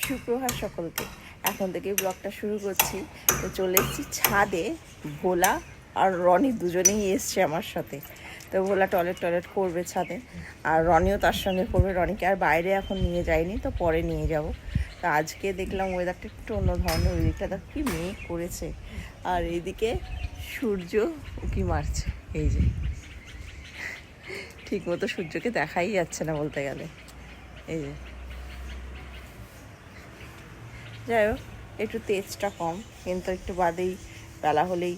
সুপ্রভাত সকলকে। এখন থেকে ব্লগটা শুরু করছি। তো চলে এসেছি ছাদে। ভোলা আর রনি দুজনেই এসছে আমার সাথে। তো ভোলা টয়লেট করবে ছাদে, আর রনিও তার সঙ্গে করবে। রনিকে আর বাইরে এখন নিয়ে যায়নি, তো পরে নিয়ে যাব। তো আজকে দেখলাম ওয়েদারটা একটু অন্য ধরনের। ওই দিকটা দেখ কি মেঘ করেছে, আর এইদিকে সূর্য উঁকি মারছে। এই যে ঠিক মতো সূর্যকে দেখাই যাচ্ছে না বলতে গেলে। এই যে যাই হোক, একটু তেজটা কম, কিন্তু একটু বাদেই বেলা হলেই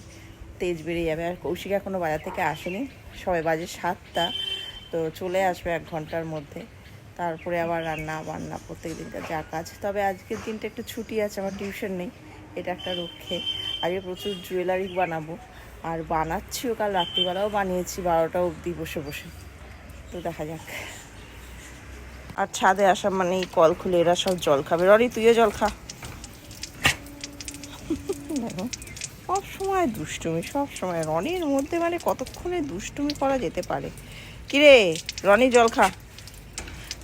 তেজ বেড়ে যাবে। আর কৌশিক এখনও বাজার থেকে আসেনি, সবাই বাজে 7টা, তো চলে আসবে 1 ঘন্টার মধ্যে। তারপরে আবার রান্না বান্না প্রত্যেক দিনকার যা কাজ। তবে আজকের দিনটা একটু ছুটি আছে, আমার টিউশন নেই, এটা একটা রক্ষে। আজকে প্রচুর জুয়েলারি বানাবো, আর বানাচ্ছিও, কাল রাত্রিবেলাও বানিয়েছি 12টা অবধি বসে বসে। তো দেখা যাক। আর ছাদে আসা মানে কল খুলে এরা সব জল খাবে। রনি তুইও জল খা। দেখো সব সময় দুষ্টুমি, সব সময় রনির মধ্যে মানে কতক্ষণে দুষ্টুমি করা যেতে পারে। কিরে রনি জল খা।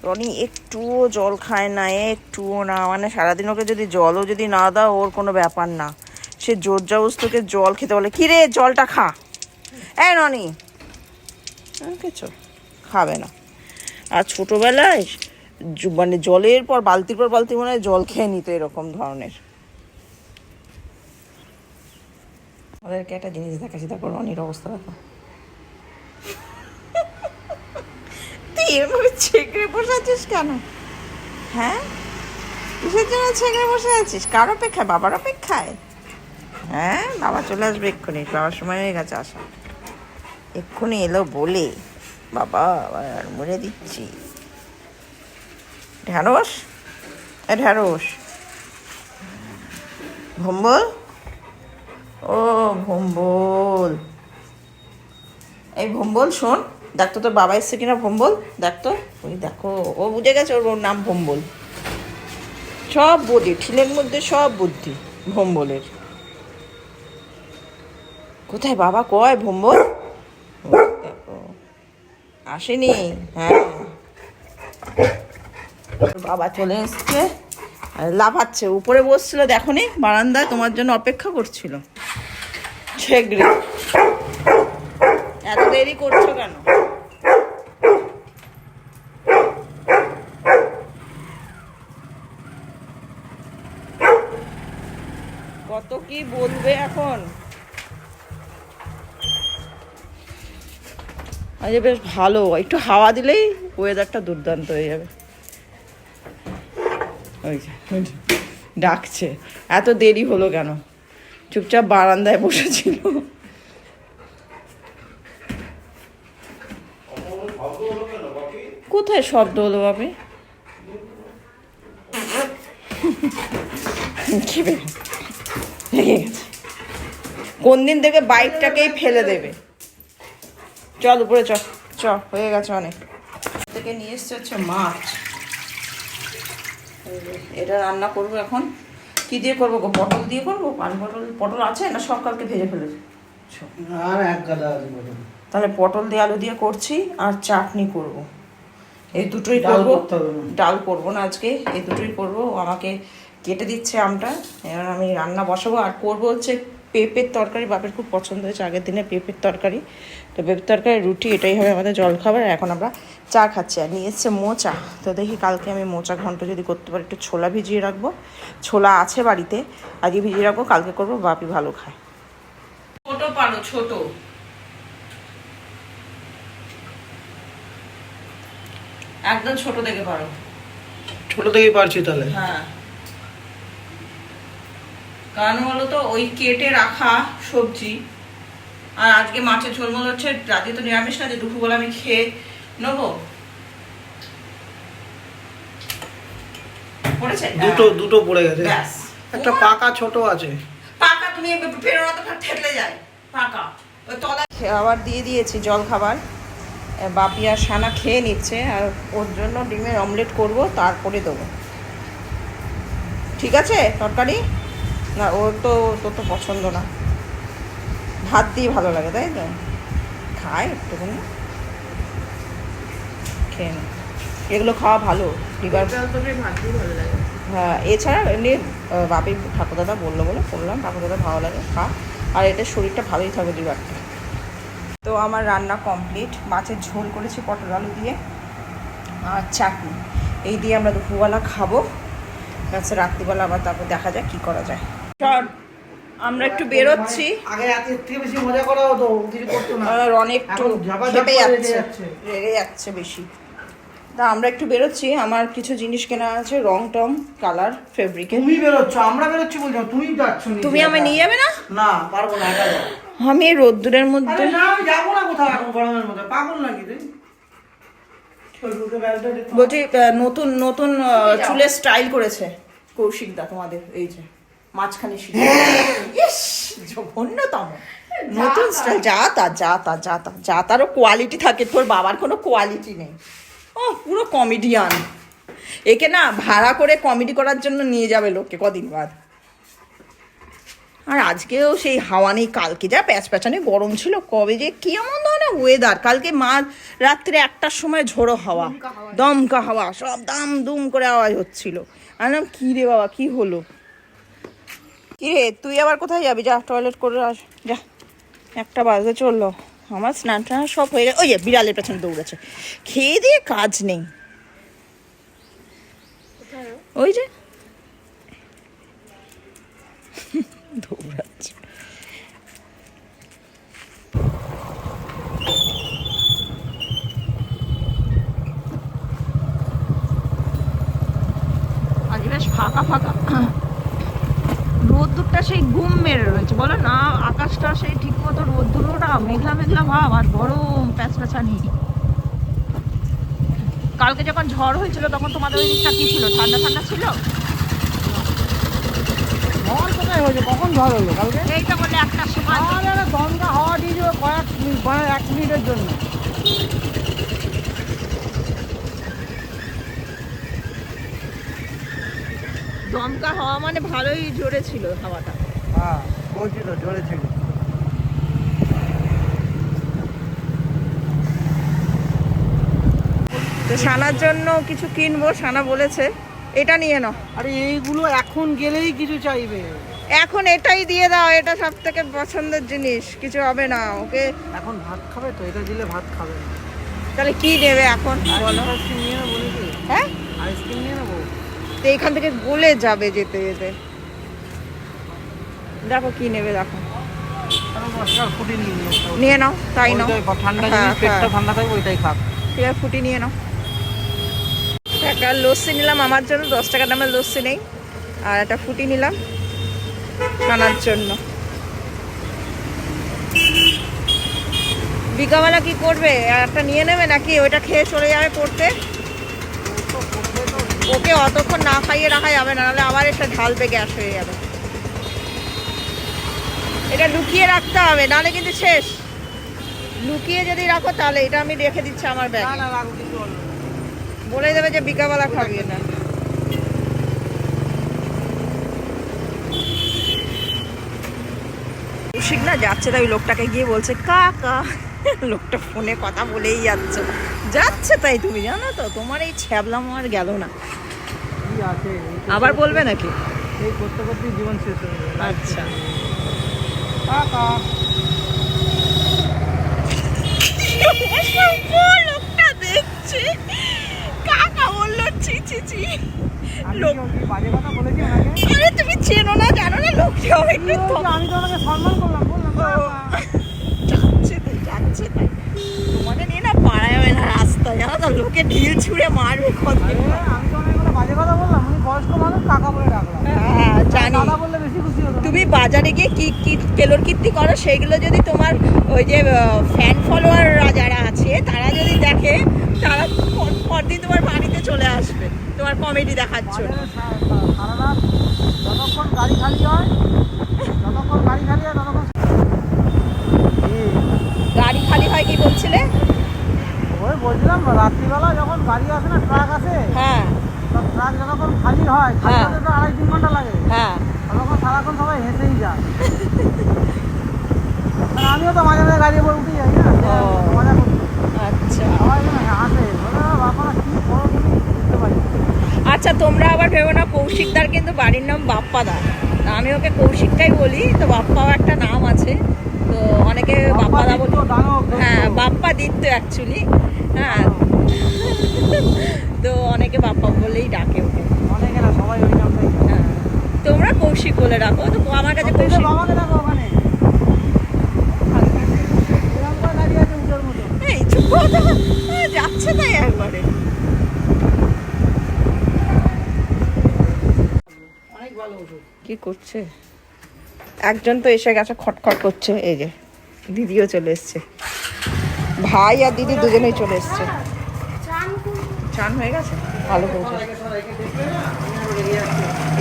রনি একটুও জল খায় না, একটুও না। মানে সারাদিন ওকে যদি জলও যদি না দাও ওর কোনো ব্যাপার না, সে জোর জবরদস্তিকে জল খেতে বলে। কিরে জলটা খা। এই রনি কিছু খাবে না। আর ছোটোবেলায় মানে জলের পর বালতি মনে হয় জল খেয়ে নিত, এরকম ধরনের। ওদেরকে একটা জিনিস দেখাচ্ছি, তারপর রনির অবস্থা দেখো। তুই এভাবে ছেঁকড়ে বসে আছিস কেন? হ্যাঁ, কিসের জন্য ছেঁকড়ে বসে আছিস? কার অপেক্ষায়? বাবার অপেক্ষায়? হ্যাঁ, বাবা চলে আসবে এক্ষুনি, বাবার সময় হয়ে গেছে আসা। এক্ষুনি এলো বলে বাবা আর মরে দিচ্ছি। ঢ্যাঁড়স, ঢ্যাঁড়স, ভম্বল, ও ভম্বল, এই ভম্বল শোন, দেখতো তোর বাবা এসছে কিনা। ভম্বল দেখতো, ওই দেখো ও বুঝে গেছে ওর নাম ভম্বল। সব বুদ্ধি ঠিলের মধ্যে, সব বুদ্ধি ভম্বলের। কোথায় বাবা কয় ভম্বল? দেখো আসেনি। হ্যাঁ বাবা চলে এসছে, লাফাচ্ছে। উপরে বসছিল দেখোনি, বারান্দায় তোমার জন্য অপেক্ষা করছিল। ছেগড়ে এত দেরি করছো কেন? কত কি বলবে এখন। আজ বেশ ভালো, একটু হাওয়া দিলেই ওয়েদারটা দুর্দান্ত হয়ে যাবে। ওই ডাকছে, এত দেরি হলো কেন? চুপচাপ বারান্দায় বসেছিল। কোথায় শব্দ হলো বাপি? রেগে গেছে, কোন দিন থেকে বাইকটাকেই ফেলে দেবে। চল উপরে চ, চ হয়ে গেছে অনেক। থেকে নিয়ে এসছে হচ্ছে মাছ, এটা রান্না করবো এখন। কি দিয়ে করবো গো? পটল দিয়ে করবো। পান পটল, পটল আছে না? সকালকে ভেজে ফেলেছি। আর এক গাদা আছে পটল। তাহলে পটল দিয়ে আলু দিয়ে করছি, আর চাটনি করব। এই দুটোই ডাল করবো। করতে হবে না। ডাল করবো না আজকে, এই দুটোই করবো। আমাকে কেটে দিচ্ছে আমটা, এবার আমি রান্না বসাবো। আর করবো হচ্ছে পেঁপের তরকারি। বাপের খুব পছন্দ হয়েছে আগের দিনে পেঁপের তরকারি, তো পেঁপের তরকারি রুটি, এটাই হবে আমাদের জলখাবার। এখন আমরা চা খাচ্ছি। আর নিয়ে এসছে মোচা, তো দেখি কালকে আমি মোচা ঘন্ট যদি করতে পারি। একটু ছোলা ভিজিয়ে রাখবো, ছোলা আছে বাড়িতে, আজকে ভিজিয়ে রাখবো, কালকে করবো। বাপি ভালো খায়। ছোট পারো, ছোট একদম ছোট দেখে পারো। ছোট থেকেই পারছি তাহলে। হ্যাঁ, কারণ বলো তো ওই কেটে রাখা সবজি, আর আজকে মাছের ঝোল মনে হচ্ছে, রাতে তো নিরামিষ না, যে দুপুরবেলা আমি খেয়ে নেবো। পড়েছে দুটো পড়ে গেছে। ব্যাস, একটা পাকা ছোট আছে। পাকা তুমি ফেরোনা তো থেতলে যায় পাকা। ওই তলা আবার দিয়ে দিয়েছি জল খাবার। বাপি আর সানা খেয়ে নিচ্ছে, আর ওর জন্য ডিমের অমলেট করব, তারপরে দেবো। ঠিক আছে তরকারি? না ওর তো, তোর তো পছন্দ না, ভাত দিয়ে ভালো লাগে তাই তো? খায় একটুখানি, খেয়ে নে। এগুলো খাওয়া ভালো, লিভার। ভাত দিয়ে ভালো লাগে। হ্যাঁ, এছাড়া এমনি বাপি ঠাকুরদাদা বললো বলে করলাম, ঠাকুরদাদা ভালো লাগে খা, আর এটা শরীরটা ভালোই থাকবে দুবারটা। তো আমার রান্না কমপ্লিট, মাছের ঝোল করেছি পটল আলু দিয়ে আর চাটনি, এই দিয়ে আমরা দুপুরবেলা খাবো। আচ্ছা, রাত্রিবেলা আবার তারপর দেখা যাক কী করা যায়। চল আমরা একটু বেরোচ্ছি। আগে রাতের থেকে বেশি মজা করা হতো, কিছু করতো না। আর অনেক একটু খেপে যাচ্ছে, রেগে যাচ্ছে বেশি। তা আমরা একটু বেরোচ্ছি, আমার কিছু জিনিস কেনা আছে, রং টং কালার ফেব্রিকে। তুমি বেরোচ্ছ, আমরা বেরোচ্ছি বলছো, তুমি যাচ্ছ। তুমি আমায় নিয়ে যাবে না? না, পারবো না, একা যাবো। আমি এই রোদ্দুরের মধ্যে আরে না, আমি যাবো না কোথাও এখন গরমের মধ্যে, পাগল নাকি তুই? বলছি নতুন নতুন চুলের স্টাইল করেছে কৌশিক দা তোমাদের, এই যে মাঝখানে জঘন্যতম নতুন স্টাইল। যা তারও কোয়ালিটি থাকে, তোর বাবার কোনো কোয়ালিটি নেই। ও পুরো কমেডিয়ান, একে না ভাড়া করে কমেডি করার জন্য নিয়ে যাবে লোককে কদিন বাদ। আর আজকেও সেই হাওয়া নেই, কালকে যা প্যাঁচপ্যাঁচানি গরম ছিল, কবে যে কি এমন ধরনের ওয়েদার। কালকে রাত্রে 1টার সময় ঝোড়ো হাওয়া, দমকা হাওয়া, সব দাম দুম করে আওয়াজ হচ্ছিল। আমি কি রে বাবা, কি হলো? কি রে, তুই আবার কোথায় যাবি? যা টয়লেট করে আস, যা। 1টা বাজতে চললো, আমার স্নান টান সব হয়ে গেছে। ওই যে বিড়ালের পেছনে দৌড়েছে, খেয়ে দিয়ে কাজ নেই। ওই যে দৌড়াচ্ছে। আজ বেশ ফাঁকা ফাঁকা, রোদ্দুরটা সেই গুম মেরে রয়েছে, বলো না, আকাশটা সেই ঠিক মতো রোদ্দুরটা মেঘলা মেঘলা ভাব, আর গরম প্যাঁচপ্যাঁচানি। কালকে যখন ঝড় হয়েছিল তখন তোমাদের ওই দিকটা কি ছিল, ঠান্ডা ঠান্ডা ছিল? ঝড় কোথায় হয়েছে? কখন ঝড় হলো কালকে? এইটা বলে 1টার সময় দমকা হাওয়া দিয়েছিল কয়েক মিনিট, 1 মিনিটের জন্য। দমকা হাওয়া, মানে ভালোই জোরে ছিল হাওয়াটা। হ্যাঁ, বলছি তো জোরে ছিল। তো সানার জন্য কিছু কিনবো, সানা বলেছে এটা নিয়ে নাও। আরে এইগুলো এখন গেলেই কিছু চাইবে। এখন এটাই দিয়ে দাও, এটা সব থেকে পছন্দের জিনিস, কিছু হবে না ওকে। এখন ভাত খাবে তো, এটা দিলে ভাত খাবে না। তাহলে কি নেবে এখন বলো? আইসক্রিম নিয়ে নেবো নাকি? হ্যাঁ, আইসক্রিম নিয়ে নেবো। তো এখান থেকে গলে যাবে যেতে যেতে। দেখো কি নেবে, দেখো ফুটি নিয়ে নিও। নিয়ে নাও, তাই নাও। ঠান্ডা হ্যাঁ, জিনিস, পেটটা হ্যাঁ। ঠান্ডা থাকবে, ওইটাই খাক। ঠিক আছে, ফুটি নিয়ে নাও। একটা লস্যি নিলাম আমার জন্য, 10 টাকা দামের লস্যি নেই, আর একটা ফুটি নিলাম খানার জন্য। বিকাবেলা কি করবে, আর একটা নিয়ে নেবে নাকি ওইটা খেয়ে চলে যাবে পড়তে? ওকে অতক্ষণ না খাইয়ে রাখা যাবে না, নাহলে আবার একটা ঢালবে, গ্যাস হয়ে যাবে। এটা লুকিয়ে রাখতে হবে, নাহলে কিন্তু শেষ। লুকিয়ে যদি রাখো তাহলে এটা আমি রেখে দিচ্ছি আমার ব্যাগে। না না, রাখো, কিছু বলবো না। বলে দেবে যে বিকাবেলা খাবি না। কৌশিক না যাচ্ছে, তাই লোকটাকে গিয়ে বলছে কাকা। লোকটা ফোনে কথা বলেই যাচ্ছে তাই তুমি জানো তো, তোমার এই ছ্যাবলাম আর গেল না। কি আছে? আবার বলবে নাকি? এই করতে করতে জীবন শেষ হয়ে যাবে। আচ্ছা, কাকা লোকটা দেখছে কাকা বললো, ছি ছি ছি। লোক, আমি কি বাজে কথা বলেছি ওনাকে? আরে তুমি চেনো না জানো না, লোকটা একটু আমি তো ওনাকে সম্মান করলাম, বললাম যাচ্ছে তাই। তোমাকে নিয়ে না পারা যাবে না রাস্তায়, জানো তো, লোকে ঢিল ছুঁড়ে মারবে কতদিন। আমি তো অনেক বাজে কথা বললাম, উনি বয়স্ক মানুষ, কাকা বলে রাখলাম। হ্যাঁ জানি, দাদা বললে বেশি খুশি হতো। তুমি বাজারে গিয়ে কি কি কেলোর কীর্তি করো, সেইগুলো যদি তোমার ওই যে ফ্যান ফলোয়াররা যারা আছে তারা যদি দেখে, তারা পরদিন তোমার বাড়িতে চলে আসবে তোমার কমেডি দেখার জন্য। সারা রাত যতক্ষণ গাড়ি খালি হয় ততক্ষণ গাড়ি খালি হয় কি বলছিলে? ওই বলছিলাম রাত্রিবেলা যখন গাড়ি আসে না, ট্রাক আসে, হ্যাঁ ট্রাক যতক্ষণ খালি হয়, হ্যাঁ। 2.5-3 ঘন্টা লাগে, হ্যাঁ, ততক্ষণ সারাক্ষণ সবাই হেসেই যায়। আর আমিও তো মাঝে মাঝে গাড়ি উপর উঠে যাই না, ও। মজা করতে। আচ্ছা। সবাই যেন হাসে, বলে বাবারা কি বড় তুমি বুঝতে পারি। আর আচ্ছা তোমরা আবার ভেবো না কৌশিকদার কিন্তু বাড়ির নাম বাপ্পাদা, আমি ওকে কৌশিকটাই বলি, তো বাপ্পাও একটা নাম আছে, তো অনেকে বাপ্পাদা বলি। হ্যাঁ বাপ্পাদিত্য অ্যাকচুয়ালি, হ্যাঁ তো অনেকে বাপ্পা বলেই ডাকে ওকে। অনেকে না, সবাই ওই নামটাই। হ্যাঁ, তোমরা কৌশিক বলে ডাকো, তো আমার কাছে কৌশিক। বাবাকে দেখো ওখানে এরকম করে দাঁড়িয়ে আছে উল্টোর মতো। এই চুপ করো তো, যাচ্ছে তাই একবারে। অনেক ভালো ওষুধ। কি করছে একজন তো এসে গেছে, খটখট করছে, এই যে দিদিও চলে এসছে, ভাই আর দিদি দুজনেই চলে এসছে। চান হয়ে গেছে, ভালো করেছে।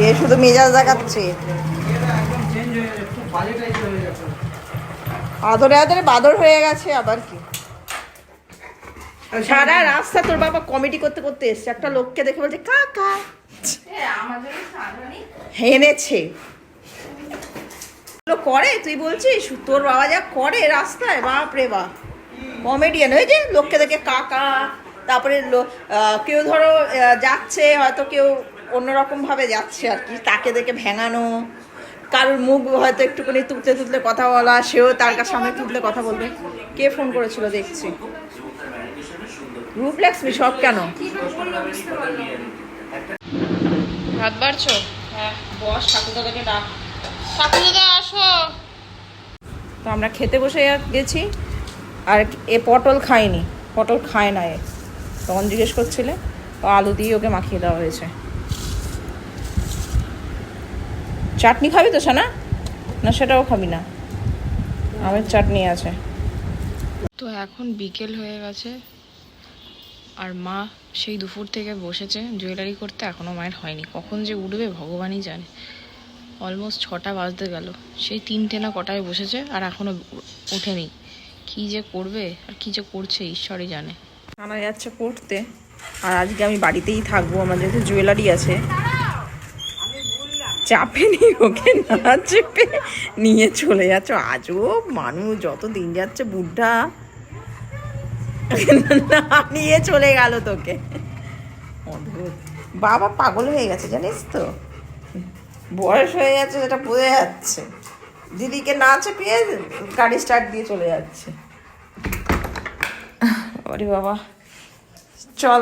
এ শুধু মেজাজ দেখাচ্ছে, একদম চেঞ্জ হয়ে যাচ্ছে, খুব বাজে টাইপের হয়ে যাচ্ছে। আদরে আদরে বাদর হয়ে গেছে আবার কি। সারা রাস্তা তোর বাবা কমেডি করতে করতে এসছে, একটা লোককে দেখে বলছে কাকা এনেছে করে, তুই বলছিস তোর বাবা যা করে রাস্তায়, বাপ রে বাপ কমেডিয়ান হয়েছে। লোককে দেখে কাকা, তারপরে কেউ ধরো যাচ্ছে হয়তো, কেউ অন্যরকম ভাবে যাচ্ছে আর কি, তাকে দেখে ভেঙানো, কারোর মুখ হয়তো একটুখানি তুলতে তুলতে কথা বলা, সেও তার কাছে সামনে তুলতে কথা বলবে। কে ফোন করেছিল দেখছি, রূপলক্ষ্মী। সব কেন ভাত বাড়ছো? হ্যাঁ বস, ঠাকুরদাদাকে ডাক, ঠাকুরদাদা আসো। তো আমরা খেতে বসে গেছি, আর এ পটল খায়নি, পটল খায় না এ, তখন জিজ্ঞেস করছিলে, তো আলু দিয়ে ওকে মাখিয়ে দেওয়া হয়েছে। চাটনি খাবি তো সোনা? না সেটাও খাবি না? আমের চাটনি আছে। তো এখন বিকেল হয়ে গেছে, আর মা সেই দুপুর থেকে বসেছে জুয়েলারি করতে, এখনও মায়ের হয়নি, কখন যে উঠবে ভগবানই জানে। অলমোস্ট 6টা বাজতে গেল, সেই 3টে না কটায় বসেছে আর এখনও ওঠেনি। কী যে করবে আর কী যে করছে ঈশ্বরই জানে। আনা যাচ্ছে পড়তে, আর আজকে আমি বাড়িতেই থাকবো, আমার যেহেতু জুয়েলারি আছে। চাপে নিয়ে ওকে না চেপে নিয়ে চলে যাচ্ছ, আজও মানুষ যত দিন যাচ্ছে বুদ্ধা না নিয়ে চলে গেল তোকে। অদ্ভুত, বাবা পাগল হয়ে গেছে জানিস তো, বয়স হয়ে যাচ্ছে যেটা বোঝা যাচ্ছে। দিদিকে না চেপিয়ে গাড়ি স্টার্ট দিয়ে চলে যাচ্ছে। ওরে বাবা চল।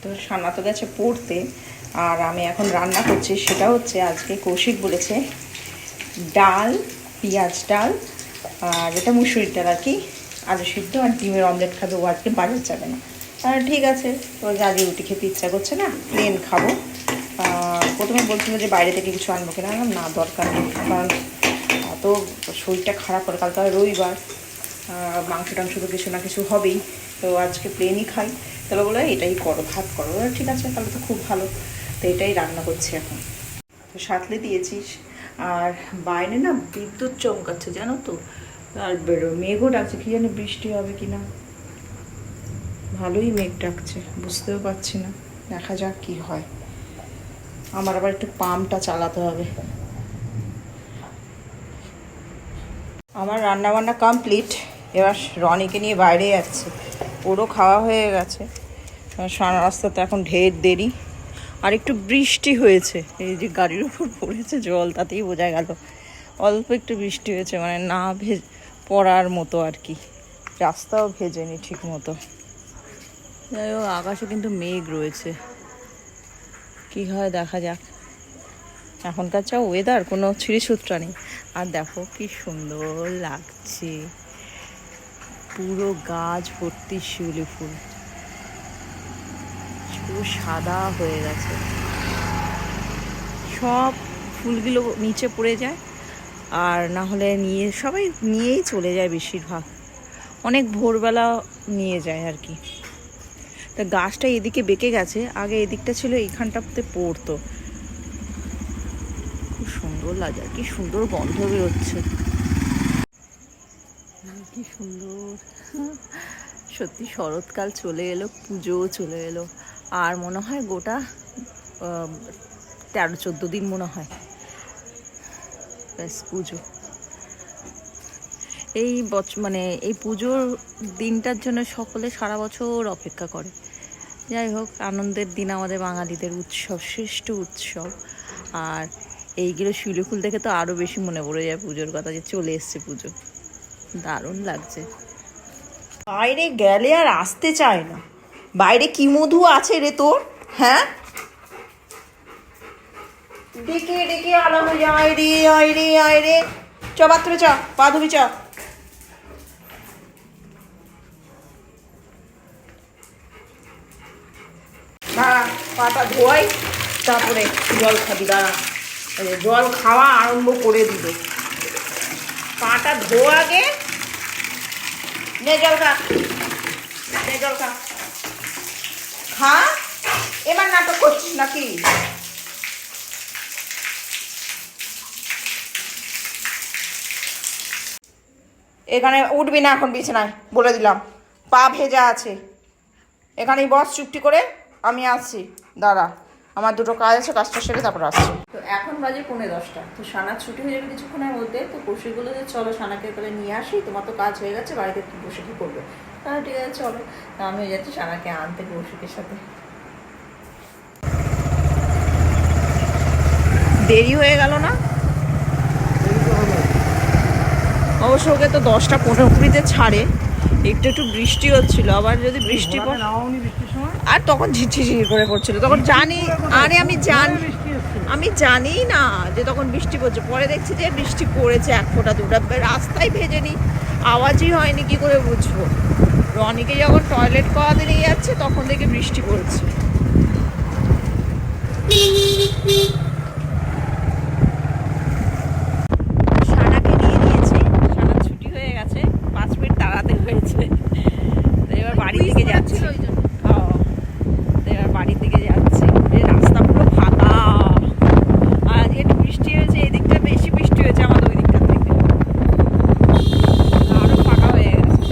তো সান্না তো গেছে পড়তে, আর আমি এখন রান্না করছি, সেটা হচ্ছে আজকে কৌশিক বলেছে ডাল, পেঁয়াজ ডাল, আর এটা মুসুরির ডাল আর কি, আলু সিদ্ধ আর ডিমের অমলেট খাবে, ও আজকে বাজার যাবে না। আর ঠিক আছে, তো আজকে রুটি খেতে ইচ্ছা করছে না, প্লেন খাবো। প্রথমে বলছিল যে বাইরে থেকে কিছু আনবো কিনা, না দরকার নেই, কারণ এত শরীরটা খারাপ করে, কালকে রবিবার, মাংস টাংস তো কিছু না কিছু হবেই, তো আজকে প্লেনই খাই। তাহলে বলে এটাই করো, ভাত করো। ঠিক আছে তাহলে তো খুব ভালো, তো এটাই রান্না করছি এখন। তো সাতলে দিয়েছিস, আর বাইরে না বিদ্যুৎ চমকাচ্ছে জানো তো, আর মেঘও ডাকছে, কি জানি বৃষ্টি হবে কি না, ভালোই মেঘ ডাকছে, বুঝতেও পারছি না, দেখা যাক কি হয়। আমার আবার একটু পাম্পটা চালাতে হবে। আমার রান্না বান্না কমপ্লিট, এবার রনিকে নিয়ে বাইরে যাচ্ছে, ওরও খাওয়া হয়ে গেছে। সারা রাস্তাতে এখন ঢের দেরি, আর একটু বৃষ্টি হয়েছে, এই যে গাড়ির উপর পড়েছে জল, তাতেই বোঝা গেল অল্প একটু বৃষ্টি হয়েছে, মানে না পড়ার মতো আর কি, রাস্তাও ভেজেনি ঠিক মতো। যাই হোক আকাশে কিন্তু মেঘ রয়েছে, কি হয় দেখা যাক। এখনকার যা ওয়েদার, কোনো ছিঁড়িছুতরা নেই। আর দেখো কি সুন্দর লাগছে, পুরো গাছ ভর্তি শিউলি ফুল, পুরো সাদা হয়ে গেছে, সব ফুলগুলো নিচে পড়ে যায়, আর না হলে সবাই নিয়েই চলে যায় বেশিরভাগ, অনেক ভোরবেলা নিয়ে যায় আর কি। তা গাছটা এদিকে বেঁকে গেছে, আগে এদিকটা ছিল, এইখানটাতে পড়তো, খুব সুন্দর লাগে, আর কি সুন্দর গন্ধ বেরোচ্ছে, কি সুন্দর। সত্যি শরৎকাল চলে এলো, পুজোও চলে এলো, আর মনে হয় গোটা 13-14 দিন মনে হয় ব্যাস পুজো। এই মানে এই পুজোর দিনটার জন্য সকলে সারা বছর অপেক্ষা করে, যাই হোক, আনন্দের দিন আমাদের বাঙালিদের উৎসব, শ্রেষ্ঠ উৎসব। আর এইগুলো শিউলি ফুল দেখে তো আরও বেশি মনে পড়ে যায় পুজোর কথা, যে চলে এসছে পুজো। দারুণ লাগছে। বাইরে গেলে আর আসতে চায় না। বাইরে কি মধু আছে রে তোর, হ্যাঁ? ডেকে ডেকে আনানো যায় রে, আয় রে আয় রে। চ বাথরুমে চ, পা ধুবি চ। দাঁড়া, পাটা ধোয়াই, তারপরে জল খাবি। দাঁড়া, জল খাওয়া আরম্ভ করে দিল। পাটা ধোয়া আগে, নে জল খা, নে জল খা। খা, এবার নাটক করছিস নাকি? এখানে উঠবি না এখন বিছানায়, বলে দিলাম। পা ভেজা আছে, এখানেই বস চুপটি করে, আমি আসছি। দাঁড়া, আমার দুটো কাজ আছে, কাজটা সেরে তারপর আসছি। তো এখন বাজে 10:45। তো সানার ছুটি হয়ে যাবে কিছুক্ষণের মধ্যে। তো কৌশিকগুলো যে চলো সানাকে তাহলে নিয়ে আসি, তোমার তো কাজ হয়ে গেছে, বাড়িতে একটু বসে কি করবে। তাহলে ঠিক আছে চলো। তা আমি হয়ে যাচ্ছি সানাকে আনতে কৌশিকের সাথে। দেরি হয়ে গেল না? অবশ্য ওকে তো 10:15 ছাড়ে। একটু একটু বৃষ্টি হচ্ছিল, আবার যদি বৃষ্টি আর তখন ঝিরঝির করে পড়ছিল, তখন জানি, আরে আমি জানি না যে তখন বৃষ্টি পড়ছে। পরে দেখছি যে বৃষ্টি পড়েছে, 1 ফোঁটা 2 ফোঁটা, রাস্তায় ভেজেনি, আওয়াজই হয়নি, কি করে বুঝবো? রনিকে যখন টয়লেট করাতে নিয়ে যাচ্ছে তখন দেখে বৃষ্টি পড়ছে। সানাকে নিয়ে নিয়েছি, সানার ছুটি হয়ে গেছে, 5 মিনিট দাঁড়াতে হয়েছে। তো এবার বাড়ি থেকে যাচ্ছি। তো এবার বাড়ি থেকে যাচ্ছি। রাস্তা পুরো ফাঁকা, আর আজকে একটু বৃষ্টি হয়েছে, এদিকটা বেশি বৃষ্টি হয়েছে আমাদের ওই দিকটা থেকে, আরো ফাঁকা হয়ে গেছে।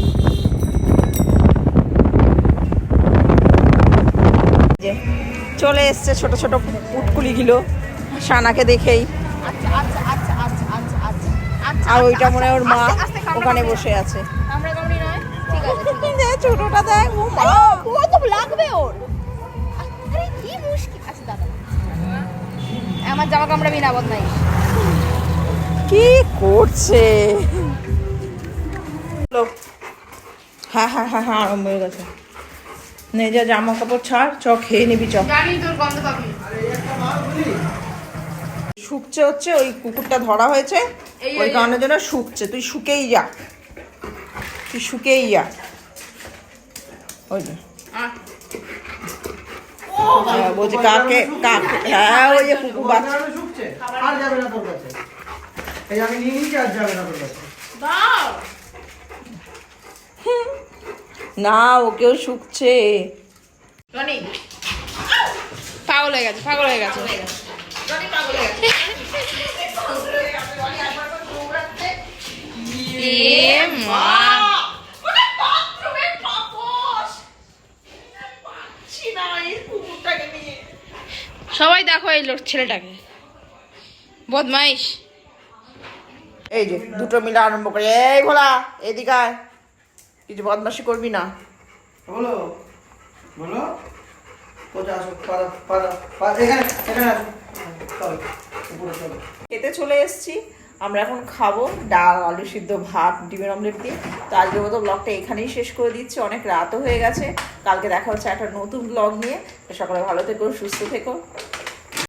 চলে এসছে ছোট ছোট পুটকুলিগুলো সানাকে দেখেই। আর ওইটা মনে হয় ওর মা ওখানে বসে আছে। ছোটটা দেখ, লাগবে ওর। কি মুশকিল আছে দাদা, আমার জামা কামড়াবি না বদনাই। কি করছে? হ্যাঁ হ্যাঁ হ্যাঁ হ্যাঁ, আরম্ভ হয়ে গেছে। নে যা, জামা কাপড় ছাড়, চ খেয়ে নিবি চ। জানি তোর গন্ধ পাবি। শুকছে হচ্ছে, ওই কুকুরটা ধরা হয়েছে, ওই কারণের জন্য শুকছে। তুই শুকেই যা, তুই শুকেই যা। ওই যে বলছে কাকে কাকে, হ্যাঁ ওই যে কুকুর বাচ্চা। আর যাবে না তোর কাছে, এই আমি নিয়ে নিয়েছি, আর যাবে না তোর কাছে। না, ওকেও শুকছে। পাগল হয়ে গেছে, পাগল হয়ে গেছে। সবাই দেখো এই ছেলেটাকে, বদমাইশ। এই যে দুটো মিলে আরম্ভ করে, এই ভোলা এদিকে আয়, কিছু বদমাশি করবি না। বলো বলো, কোথায় আসো? এখানে এখানে আসো, চলো উপরে চলো। খেতে চলে এসেছি। আমরা এখন খাবো ডাল, আলু সিদ্ধ, ভাত, ডিমের অমলেট দিয়ে। তো আজকের মতো ব্লগটা এখানেই শেষ করে দিচ্ছি, অনেক রাতও হয়ে গেছে। কালকে দেখা হচ্ছে একটা নতুন ব্লগ নিয়ে। তো সকালে ভালো থেকো, সুস্থ থেকো।